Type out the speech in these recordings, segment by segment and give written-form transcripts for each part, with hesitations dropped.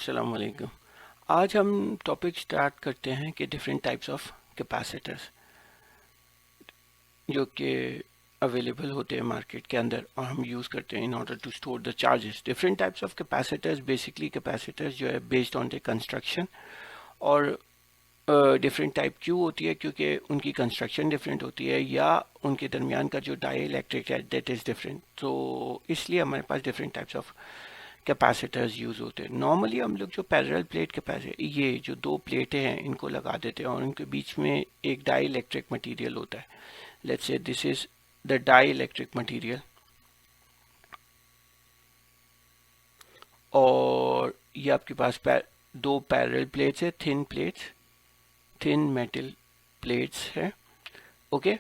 अस्सलाम वालेकुम। आज हम टॉपिक स्टार्ट करते हैं कि डिफरेंट टाइप्स ऑफ कैपेसिटर्स जो कि अवेलेबल होते हैं मार्केट के अंदर और हम यूज़ करते हैं in order to store the charges. Different types of capacitors, basically capacitors जो है बेस्ड ऑन द कंस्ट्रक्शन और डिफरेंट टाइप क्यों होती है, क्योंकि उनकी कंस्ट्रक्शन डिफरेंट होती है या उनके दरमियान का जो डाई इलेक्ट्रिक है दैट इज़ डिफरेंट। तो इसलिए हमारे पास different types of capacitors use होते हैं। नॉर्मली हम लोग जो पैरेलल प्लेट कैपेसिटर, ये जो दो प्लेटें हैं इनको लगा देते हैं और उनके बीच में एक डाई इलेक्ट्रिक मटीरियल होता है। Let's say this is the dielectric material और ये आपके पास दो पैरेलल प्लेट्स है, thin plates, thin metal plates है। ओके,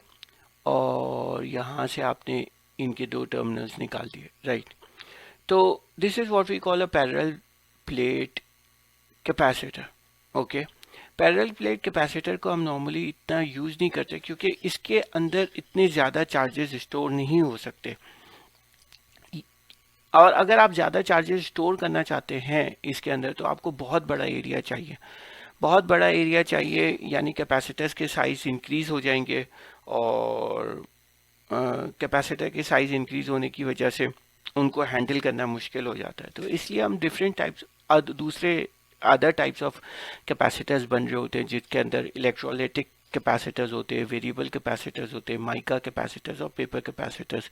और यहाँ से आपने इनके दो टर्मिनल्स निकाल दिए, राइट। तो this is what we call a parallel plate capacitor. Okay, parallel plate capacitor को हम नॉर्मली इतना यूज नहीं करते क्योंकि इसके अंदर इतने ज़्यादा चार्जेस स्टोर नहीं हो सकते, और अगर आप ज़्यादा चार्जेस स्टोर करना चाहते हैं इसके अंदर तो आपको बहुत बड़ा एरिया चाहिए। बहुत बड़ा एरिया चाहिए यानी कैपेसिटर्स के साइज इंक्रीज हो जाएंगे और कैपेसिटर के साइज इंक्रीज होने की वजह से उनको हैंडल करना मुश्किल हो जाता है। तो इसलिए हम डिफरेंट टाइप्स दूसरे अदर टाइप्स ऑफ कैपेसिटर्स बन रहे होते हैं जिसके अंदर इलेक्ट्रोलाइटिक कैपेसिटर्स होते हैं, वेरिएबल कैपेसिटर्स होते हैं, माइका कैपेसिटर्स और पेपर कैपेसिटर्स।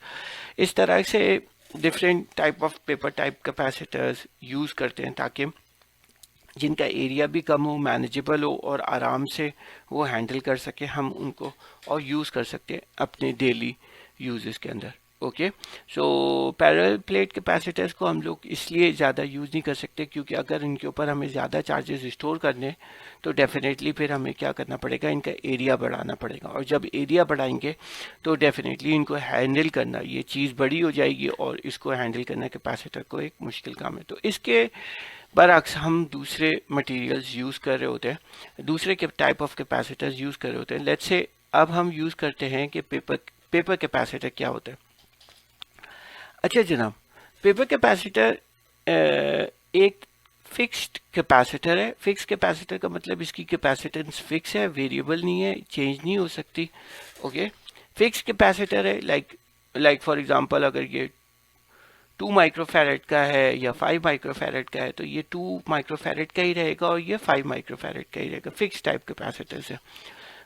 इस तरह से different type of paper type capacitors use करते हैं ताकि जिनका एरिया भी कम हो, मैनेजेबल हो और आराम से वो हैंडल कर सके हम उनको और यूज़ कर सकते हैं अपने डेली यूजेस के अंदर। Okay, so parallel plate capacitors को हम लोग इसलिए ज़्यादा यूज़ नहीं कर सकते क्योंकि अगर इनके ऊपर हमें ज़्यादा चार्जेस स्टोर करने तो डेफिनेटली फिर हमें क्या करना पड़ेगा, इनका एरिया बढ़ाना पड़ेगा, और जब एरिया बढ़ाएंगे तो डेफिनेटली इनको हैंडल करना, ये चीज़ बड़ी हो जाएगी और इसको हैंडल करना कैपेसिटर को एक मुश्किल काम है। तो इसके बरअक्स हम दूसरे मटेरियल्स यूज़ कर रहे होते हैं, दूसरे के टाइप ऑफ कैपेसिटर्स यूज़ कर रहे होते हैं। लेट्स से अब हम यूज़ करते हैं कि पेपर कैपेसिटर क्या होता है। अच्छा जनाब, पेपर कैपेसिटर एक फिक्स्ड कैपेसिटर है। फिक्स कैपेसिटर का मतलब इसकी कैपेसिटेंस फिक्स है, वेरिएबल नहीं है, चेंज नहीं हो सकती। ओके, फिक्स कैपेसिटर है लाइक फॉर एग्जांपल अगर ये 2 माइक्रोफैरेड का है या 5 माइक्रोफैरेड का है तो ये 2 माइक्रोफैरेड का ही रहेगा और ये 5 माइक्रोफैरेड का ही रहेगा। फिक्स टाइप कैपेसिटर्स है।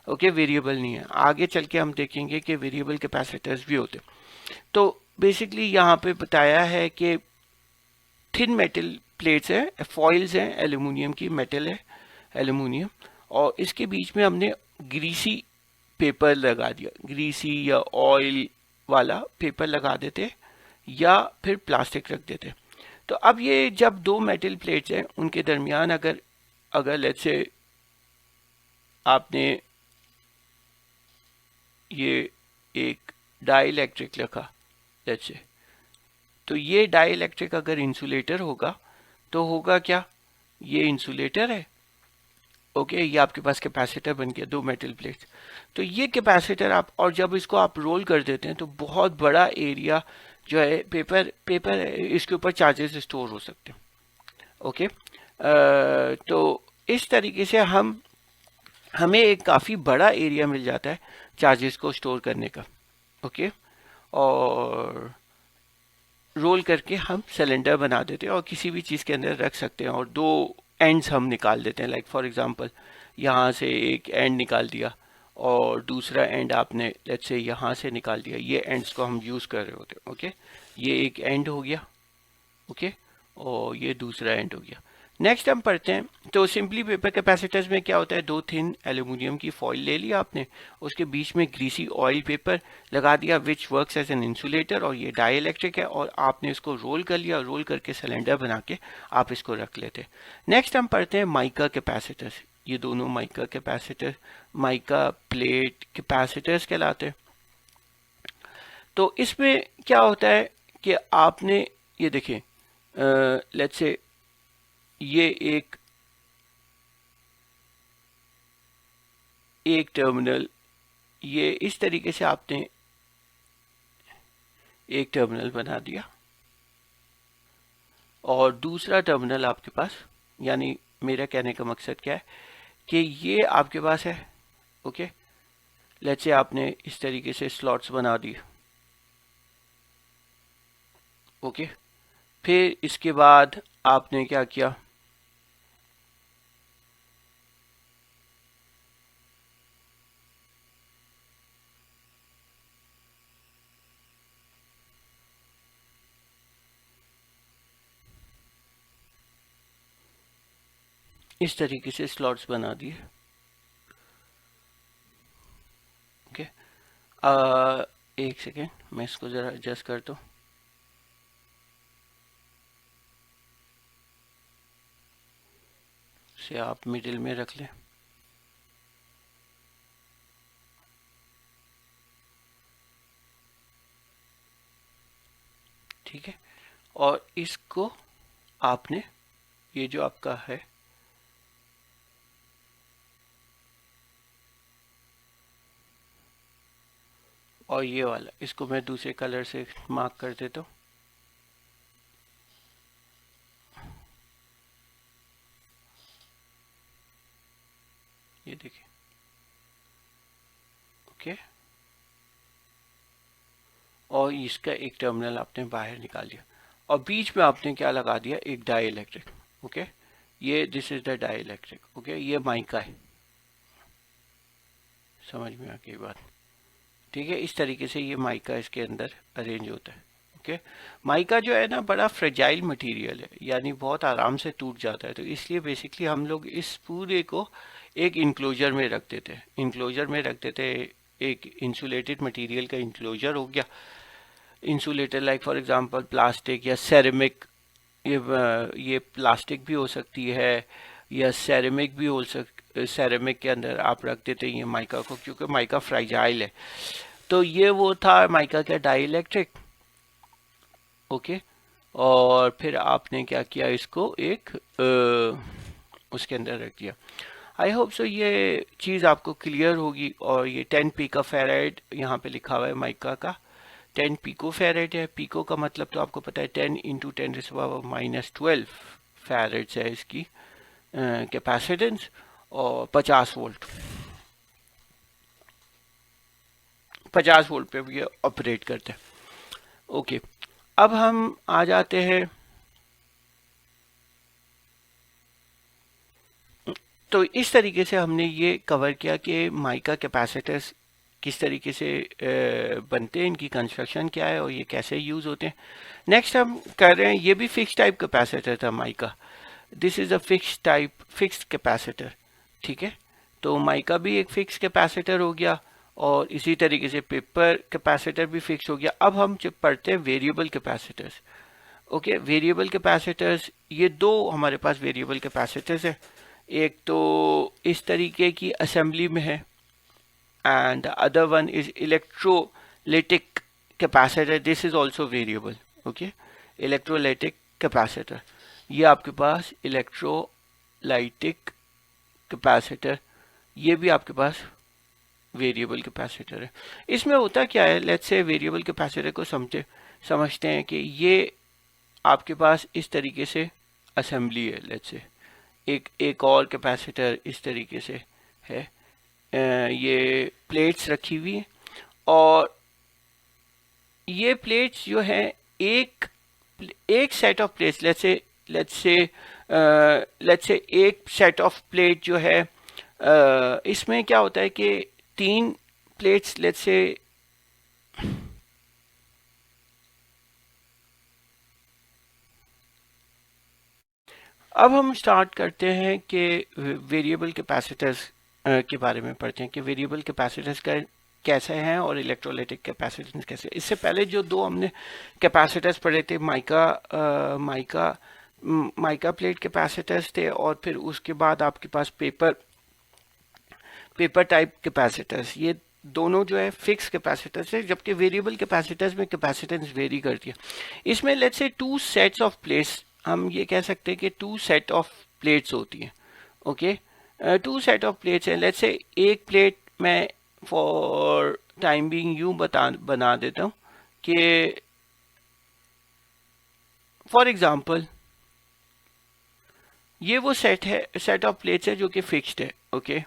ओके, वेरिएबल नहीं है। आगे चल के हम देखेंगे कि वेरिएबल कैपेसिटर्स भी होते हैं। तो बेसिकली यहाँ पे बताया है कि थिन मेटल प्लेट्स हैं, फॉइल्स हैं, एल्यूमिनियम की मेटल है, एल्यूमिनियम, और इसके बीच में हमने ग्रीसी पेपर लगा दिया, ग्रीसी या ऑयल वाला पेपर लगा देते या फिर प्लास्टिक रख देते। तो अब ये जब दो मेटल प्लेट्स हैं उनके दरमियान अगर अगर लेट्स से आपने ये एक डाई इलेक्ट्रिक रखा लेट्स से, तो ये डाई इलेक्ट्रिक अगर इंसुलेटर होगा तो होगा क्या, ये इंसुलेटर है। ओके, ये आपके पास कैपेसिटर बन गया, दो मेटल प्लेट्स। तो ये कैपेसिटर आप, और जब इसको आप रोल कर देते हैं तो बहुत बड़ा एरिया जो है पेपर पेपर है, इसके ऊपर चार्जेस स्टोर हो सकते हैं। ओके, तो इस तरीके से हमें एक काफ़ी बड़ा एरिया मिल जाता है चार्जेस को स्टोर करने का। ओके, और रोल करके हम सिलेंडर बना देते हैं और किसी भी चीज़ के अंदर रख सकते हैं, और दो एंड्स हम निकाल देते हैं। लाइक फॉर एग्जांपल यहाँ से एक एंड निकाल दिया और दूसरा एंड आपने लेट्स से यहाँ से निकाल दिया, ये एंड्स को हम यूज़ कर रहे होते हैं। ओके, ये एक एंड हो गया। ओके, और ये दूसरा एंड हो गया। नेक्स्ट हम पढ़ते हैं, तो सिंपली पेपर कैपेसिटर्स में क्या होता है, दो थिन एल्यूमिनियम की फॉइल ले लिया आपने, उसके बीच में ग्रीसी ऑयल पेपर लगा दिया which works as an insulator, और ये डाई इलेक्ट्रिक है, और आपने इसको रोल कर लिया, रोल करके सिलेंडर बना के आप इसको रख लेते। नेक्स्ट हम पढ़ते हैं माइका कैपेसिटर्स। ये दोनों mica capacitor, mica plate capacitors कहलाते हैं। तो इसमें क्या होता है कि आपने ये देखें, लेट्स से ये एक टर्मिनल, ये इस तरीके से आपने एक टर्मिनल बना दिया और दूसरा टर्मिनल आपके पास यानी मेरा कहने का मकसद क्या है कि ये आपके पास है, ओके। लेट्स से आपने इस तरीके से स्लॉट्स बना दिए, ओके। फिर इसके बाद आपने क्या किया, इस तरीके से स्लॉट्स बना दिए, ओके। एक सेकेंड, मैं इसको ज़रा एडजस्ट कर दूँ। से आप मिडिल में रख लें, ठीक है। और इसको आपने, ये जो आपका है, और ये वाला, इसको मैं दूसरे कलर से मार्क कर देता हूँ। ये देखिए, ओके। और इसका एक टर्मिनल आपने बाहर निकाल दिया, और बीच में आपने क्या लगा दिया, एक डाई इलेक्ट्रिक, ओके। ये this is the dielectric, okay. ये माइका है, समझ में आ गई बात, ठीक है। इस तरीके से ये माइका इसके अंदर अरेंज होता है, ओके। माइका जो है ना, बड़ा फ्रेजाइल मटेरियल है, यानी बहुत आराम से टूट जाता है, तो इसलिए बेसिकली हम लोग इस पूरे को एक इंक्लोजर में रख देते हैं, इंक्लोजर में रख देते हैं। एक इंसुलेटेड मटेरियल का इंक्लोजर हो गया, insulator like for example plastic या सेरेमिक, ये प्लास्टिक भी हो सकती है या सेरेमिक भी हो सेरेमिक के अंदर आप रख देते हैं ये माइका को, क्योंकि माइका फ्राइजाइल है। तो ये वो था माइका का डाई इलेक्ट्रिक, ओके। और फिर आपने क्या किया, इसको एक उसके अंदर रख दिया। आई होप सो ये चीज़ आपको क्लियर होगी। और ये 10 पिका फेराइड यहाँ पे लिखा हुआ है माइका का, 10 पिको फेराइड है। पिको का मतलब तो आपको पता है 10 इंटू 10⁻⁻12 फेराइड्स है इसकी कैपेसिटेंस, और 50 वोल्ट, 50 वोल्ट पे ये ऑपरेट करते हैं, ओके। अब हम आ जाते हैं, तो इस तरीके से हमने ये कवर किया कि माइका कैपेसिटर्स किस तरीके से बनते हैं, इनकी कंस्ट्रक्शन क्या है और ये कैसे यूज़ होते हैं। नेक्स्ट हम कर रहे हैं, ये भी फिक्स टाइप कैपेसिटर था mica, this is a fix type fixed capacitor, ठीक है। तो माइका भी एक फिक्स कैपेसिटर हो गया, और इसी तरीके से पेपर कैपेसिटर भी फिक्स हो गया। अब हम जब पढ़ते हैं variable capacitors, okay. Variable capacitors, ये दो हमारे पास वेरिएबल कैपेसिटर्स है। एक तो इस तरीके की असेंबली में है, and the other one is electrolytic capacitor, this is also variable, okay. Electrolytic capacitor, ये आपके पास इलेक्ट्रोलाइटिक कैपेसिटर, ये भी आपके पास वेरिएबल कैपेसिटर है। इसमें होता क्या है, लेट्स से वेरिएबल कैपेसिटर को समझते हैं कि ये आपके पास इस तरीके से असेंबली है। लेट्स से एक और कैपेसिटर इस तरीके से है, ये प्लेट्स रखी हुई है, और ये प्लेट्स जो है एक एक set of plates, let's say एक सेट ऑफ प्लेट जो है, इसमें क्या होता है कि 3 प्लेट्स, लेट्स से अब हम स्टार्ट करते हैं कि वेरिएबल कैपेसिटर्स के बारे में पढ़ते हैं कि वेरिएबल कैपेसिटर्स का कैसे हैं और इलेक्ट्रोलाइटिक कैपेसिटेंस कैसे। इससे पहले जो दो हमने कैपेसिटर्स पढ़े थे, माइका प्लेट कैपेसिटर्स थे, और फिर उसके बाद आपके पास पेपर टाइप कैपेसिटर्स, ये दोनों जो है फिक्स कैपेसिटर्स है, जबकि वेरिएबल कैपेसिटर्स में कैपेसिटेंस वेरी करती है। इसमें let's say 2 sets of plates, हम ये कह सकते हैं कि 2 सेट ऑफ प्लेट्स होती हैं, ओके। 2 सेट ऑफ प्लेट्स हैं, लेट्स से एक प्लेट मैं फॉर टाइम बीइंग यूं बना देता हूँ कि फॉर एग्जांपल ये वो सेट है, सेट ऑफ प्लेट्स है जो कि फिक्स्ड है। Okay,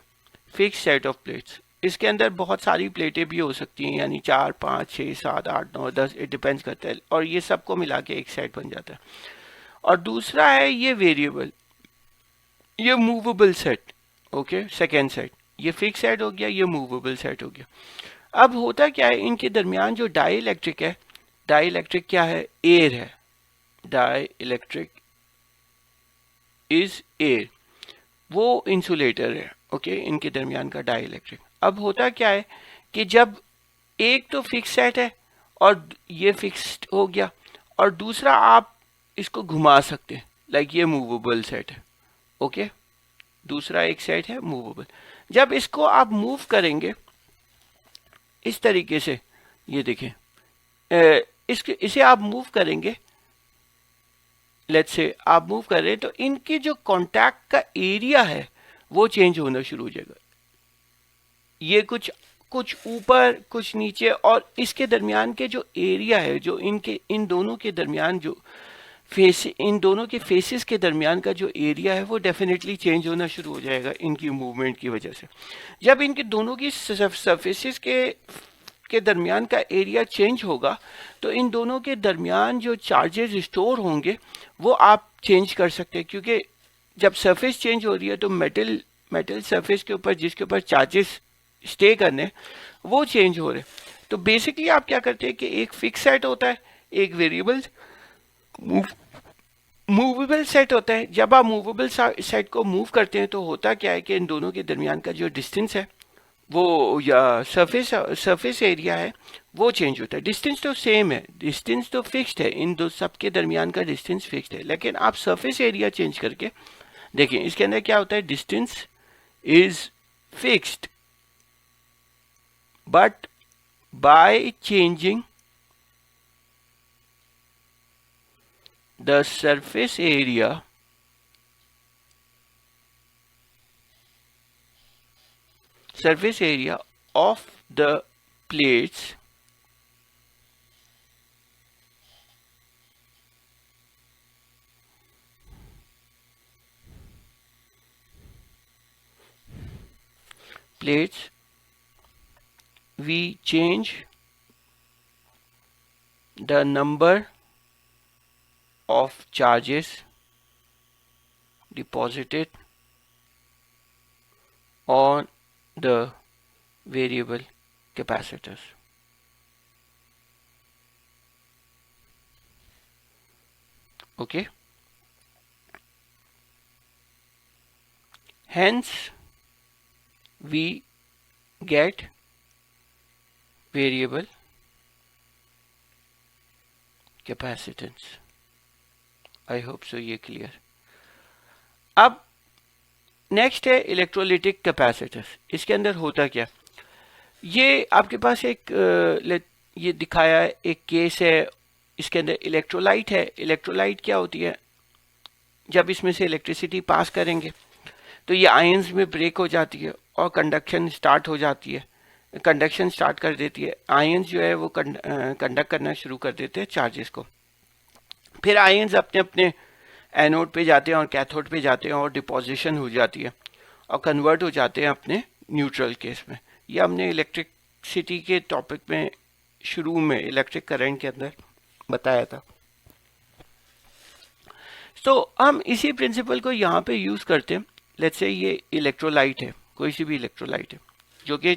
fix set of plates. इसके अंदर बहुत सारी प्लेटें भी हो सकती हैं, यानी 4 5 6 7 8 9 10, इट डिपेंड्स करता है, और ये सबको मिला के एक सेट बन जाता है। और दूसरा है ये वेरिएबल, ये movable set. Okay, second set, ये फिक्स सेट हो गया, ये मूवेबल सेट हो गया। अब होता क्या है, इनके दरमियान जो डाई इलेक्ट्रिक है, डाई इलेक्ट्रिक क्या है, एयर है, डाई इलेक्ट्रिक इज एयर, वो इंसुलेटर है। ओके, इनके दरमियान का डाई इलेक्ट्रिक। अब होता क्या है कि जब एक तो फिक्स सेट है और ये फिक्स्ड हो गया, और दूसरा आप इसको घुमा सकते हैं, लाइक ये मूवेबल सेट है। ओके, दूसरा एक सेट है मूवेबल। जब इसको आप मूव करेंगे इस तरीके से, ये देखें, इसे आप मूव करेंगे, लेट्स से आप मूव कर रहे हैं, तो इनके जो कांटेक्ट का एरिया है वो चेंज होना शुरू हो जाएगा। ये कुछ कुछ ऊपर कुछ नीचे, और इसके दरमियान के जो एरिया है, जो इन दोनों के दरमियान जो फेस, इन दोनों के फेसेस के दरमियान का जो एरिया है वो डेफिनेटली चेंज होना शुरू हो जाएगा इनकी मूवमेंट की वजह से। जब इनके दोनों की सरफेसेस के दरमियान का एरिया चेंज होगा, तो इन दोनों के दरमियान जो चार्जेस स्टोर होंगे वो आप चेंज कर सकते हैं, क्योंकि जब सरफेस चेंज हो रही है तो मेटल सरफेस के ऊपर जिसके ऊपर चार्जेस स्टे करने, वो चेंज हो रहे। तो बेसिकली आप क्या करते हैं कि एक फिक्स सेट होता है, एक वेरिएबल मूवेबल सेट होता है। जब आप मूवेबल सेट को मूव करते हैं तो होता क्या है कि इन दोनों के दरमियान का जो डिस्टेंस है वो, या सरफेस एरिया है, वो चेंज होता है। डिस्टेंस तो सेम है, डिस्टेंस तो फिक्स्ड है, इन दो सब के दरमियान का डिस्टेंस फिक्स्ड है, लेकिन आप सरफेस एरिया चेंज करके देखिए इसके अंदर क्या होता है, distance is fixed, but by changing the surface area of the plates, we change the number of charges deposited on the variable capacitors. Okay, hence we get variable capacitance. I hope सो ये clear. अब next है electrolytic capacitor. इसके अंदर होता क्या, ये आपके पास एक ये दिखाया है एक केस है, इसके अंदर इलेक्ट्रोलाइट है। इलेक्ट्रोलाइट क्या होती है, जब इसमें से इलेक्ट्रिसिटी पास करेंगे तो ये आयंस में ब्रेक हो जाती है और कंडक्शन स्टार्ट हो जाती है, कंडक्शन स्टार्ट कर देती है। आयंस जो है वो कंडक्ट करना शुरू कर देते हैं चार्जेस को। फिर आयंस अपने अपने एनोड पे जाते हैं और कैथोड पे जाते हैं और डिपोजिशन हो जाती है और कन्वर्ट हो जाते हैं अपने न्यूट्रल केस में। ये हमने इलेक्ट्रिसिटी के टॉपिक में शुरू में इलेक्ट्रिक करंट के अंदर बताया था। तो हम इसी प्रिंसिपल को यहाँ पे यूज़ करते हैं। लेट्स से ये इलेक्ट्रोलाइट है, कोई सी भी इलेक्ट्रोलाइट है जो कि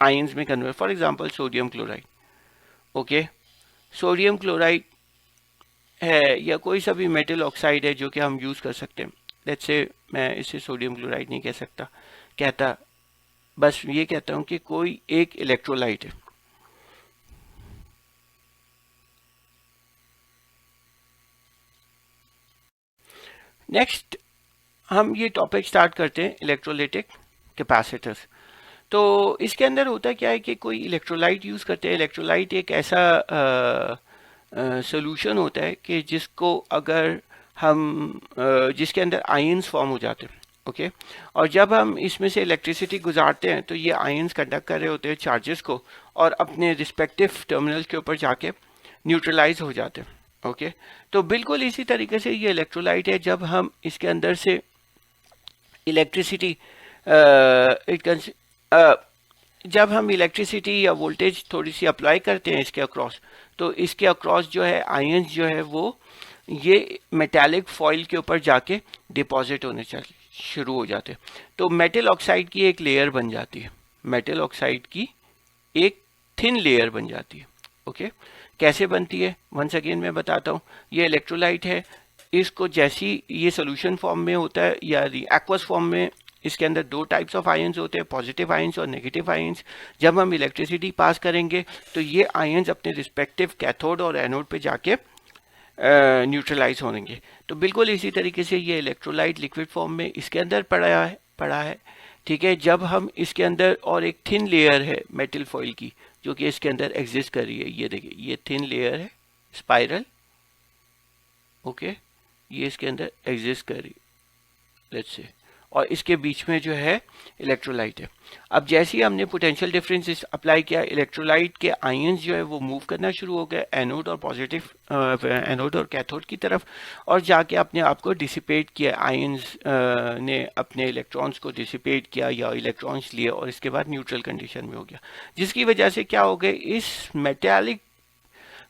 आयंस में convert, for example sodium chloride. Okay, sodium chloride है या कोई सा भी मेटल ऑक्साइड है जो कि हम यूज़ कर सकते हैं। लेट्स से मैं इसे सोडियम क्लोराइड नहीं कहता, बस ये कहता हूँ कि कोई एक इलेक्ट्रोलाइट है। नेक्स्ट हम ये टॉपिक स्टार्ट करते हैं इलेक्ट्रोलिटिक कैपेसिटर्स। तो इसके अंदर होता क्या है कि कोई इलेक्ट्रोलाइट यूज़ करते हैं। इलेक्ट्रोलाइट एक ऐसा सोल्यूशन होता है कि जिसको अगर हम जिसके अंदर आयंस फॉर्म हो जाते हैं। ओके, और जब हम इसमें से इलेक्ट्रिसिटी गुजारते हैं तो ये आयंस कंडक्ट कर रहे होते हैं चार्जेस को और अपने रिस्पेक्टिव टर्मिनल के ऊपर जाके न्यूट्रलाइज हो जाते हैं। ओके, तो बिल्कुल इसी तरीके से ये इलेक्ट्रोलाइट है। जब हम इसके अंदर से इलेक्ट्रिसिटी जब हम इलेक्ट्रिसिटी या वोल्टेज थोड़ी सी अप्लाई करते हैं इसके अक्रॉस, तो इसके अक्रॉस जो है आयंस जो है वो ये मेटालिक फॉइल के ऊपर जाके डिपॉजिट होने शुरू हो जाते हैं। तो मेटल ऑक्साइड की एक लेयर बन जाती है, मेटल ऑक्साइड की एक थिन लेयर बन जाती है। ओके, कैसे बनती है वंस अगेन मैं बताता हूँ। ये इलेक्ट्रोलाइट है, इसको जैसी ये सोल्यूशन फॉर्म में होता है या एक्वस फॉर्म में, इसके अंदर दो टाइप्स ऑफ आयंस होते हैं, पॉजिटिव आयंस और नेगेटिव आयंस। जब हम इलेक्ट्रिसिटी पास करेंगे तो ये आयंस अपने रिस्पेक्टिव कैथोड और एनोड पे जाके न्यूट्रलाइज होंगे। तो बिल्कुल इसी तरीके से ये इलेक्ट्रोलाइट लिक्विड फॉर्म में इसके अंदर पड़ा है। ठीक है, जब हम इसके अंदर और एक थिन लेयर है मेटल फॉइल की जो कि इसके अंदर एग्जिस्ट कर रही है, ये देखिए ये थिन लेयर है स्पाइरल। ओके, ये इसके अंदर एग्जिस्ट कर रही है लेट्स से, और इसके बीच में जो है इलेक्ट्रोलाइट है। अब जैसे ही हमने पोटेंशियल डिफरेंस अप्लाई किया, इलेक्ट्रोलाइट के आयंस जो है वो मूव करना शुरू हो गए एनोड और पॉजिटिव एनोड और कैथोड की तरफ, और जाके अपने आप को डिसिपेट किया। आयंस ने अपने इलेक्ट्रॉन्स को डिसिपेट किया या इलेक्ट्रॉन्स लिए और इसके बाद न्यूट्रल कंडीशन में हो गया, जिसकी वजह से क्या हो गया, इस मेटालिक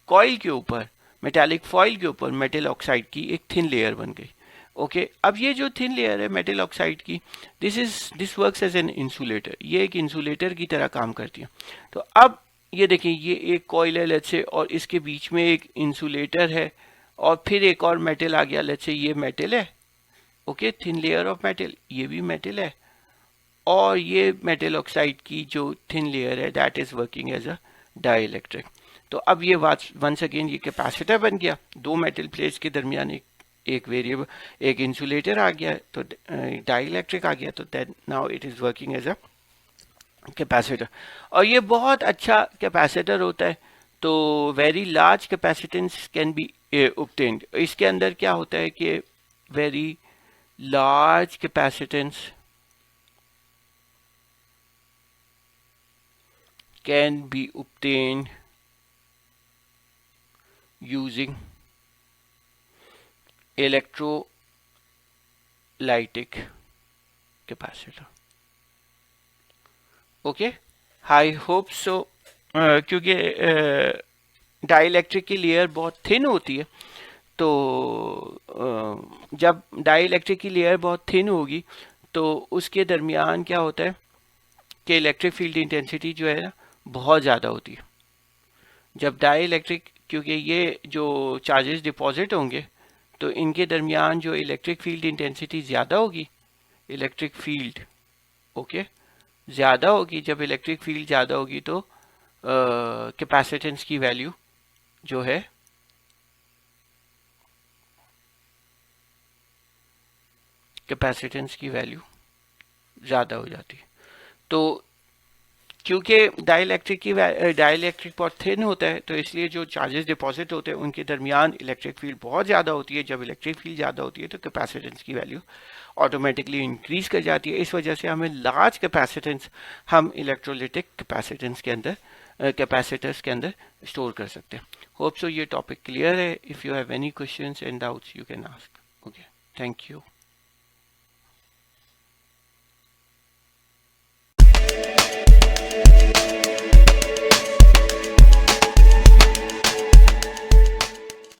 कॉइल के ऊपर, मेटालिक फॉइल के ऊपर मेटल ऑक्साइड की एक थिन लेयर बन गई। ओके, अब ये जो थिन लेयर है मेटल ऑक्साइड की, this works as an insulator, ये एक इंसुलेटर की तरह काम करती है। तो अब ये देखिए ये एक कॉइल है लेट्स से, और इसके बीच में एक इंसुलेटर है, और फिर एक और मेटल आ गया लेट्स से, ये मेटल है। Okay, thin layer of metal, ये भी मेटल है, और ये मेटल ऑक्साइड की जो थिन लेयर है that is working as a dielectric. तो अब ये वंस अगेन ये कैपेसिटर बन गया, दो मेटल प्लेट्स के दरमियान एक वेरिएबल, एक इंसुलेटर आ गया, तो डाइलेक्ट्रिक आ गया, तो then now it is working as a capacitor. और ये बहुत अच्छा कैपेसिटर होता है। तो very large capacitance can be obtained. इसके अंदर क्या होता है कि very large capacitance can be obtained using electrolytic capacitor. Okay, I hope so. क्योंकि डाइलेक्ट्रिक की लेयर बहुत थिन होती है, तो जब डाइलेक्ट्रिक की लेयर बहुत थिन होगी तो उसके दरमियान क्या होता है कि इलेक्ट्रिक फील्ड इंटेंसिटी जो है ना बहुत ज़्यादा होती है। जब डाइलेक्ट्रिक, क्योंकि ये जो चार्जेस डिपॉजिट होंगे तो इनके दरमियान जो इलेक्ट्रिक फील्ड इंटेंसिटी ज़्यादा होगी, इलेक्ट्रिक फील्ड ओके ज़्यादा होगी। जब इलेक्ट्रिक फील्ड ज़्यादा होगी तो कैपेसिटेंस की वैल्यू जो है कैपेसिटेंस की वैल्यू ज़्यादा हो जाती है। तो क्योंकि डाइलेक्ट्रिक बहुत थिन होता है, तो इसलिए जो चार्जेस डिपॉजिट होते हैं उनके दरमियान इलेक्ट्रिक फील्ड बहुत ज़्यादा होती है। जब इलेक्ट्रिक फील्ड ज़्यादा होती है तो कैपेसिटेंस की वैल्यू ऑटोमेटिकली इंक्रीज कर जाती है। इस वजह से हमें लार्ज कैपेसिटेंस हम इलेक्ट्रोलिटिक कैपेसिटेंस के अंदर कैपेसिटर्स के अंदर स्टोर कर सकते हैं। होप सो ये टॉपिक क्लियर है। If you have any questions and doubts you can ask. Okay, thank you.